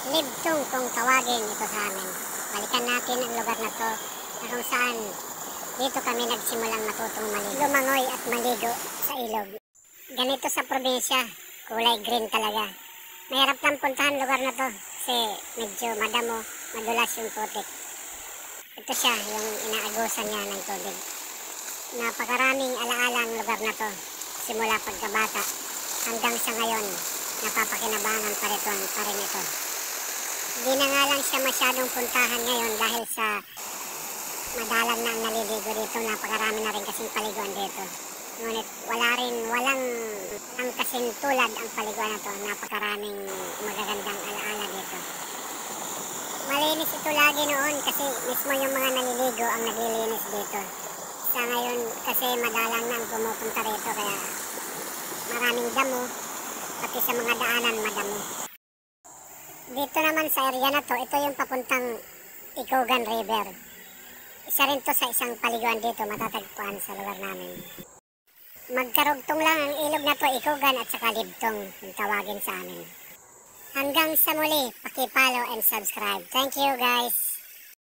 Libtong kung tawagin ito sa amin. Balikan natin ang lugar na to na kung saan dito kami nagsimulang natutong maligo. Lumangoy at maligo sa ilog. Ganito sa probinsya, kulay green talaga. Mahirap lang puntahan lugar na to kasi medyo madamo, madulas yung putik. Ito siya, yung inaagusan niya ng tubig. Napakaraming alaala ang lugar na to. Simula pagkabata hanggang sa ngayon, napapakinabangan pa rin ito. Hindi na nga lang siya masyadong puntahan ngayon dahil sa madalang na ang naliligo dito. Napakarami na rin kasing paliguan dito. Ngunit walang kasing tulad ang paliguan na to. Napakaraming magagandang alaala dito. Malinis ito lagi noon kasi mismo yung mga naliligo ang naglilinis dito. Sa ngayon kasi madalang na ang pumupunta rito kaya maraming damo, pati sa mga daanan madamo. Dito naman sa area na to, ito yung papuntang Ikogan River. Isa rin to sa isang paliguan dito, matatagpuan sa lugar namin. Magkarugtong lang ang ilog na to, Ikogan at saka Libtong, kung tawagin sa amin. Hanggang sa muli, paki-follow and subscribe. Thank you guys!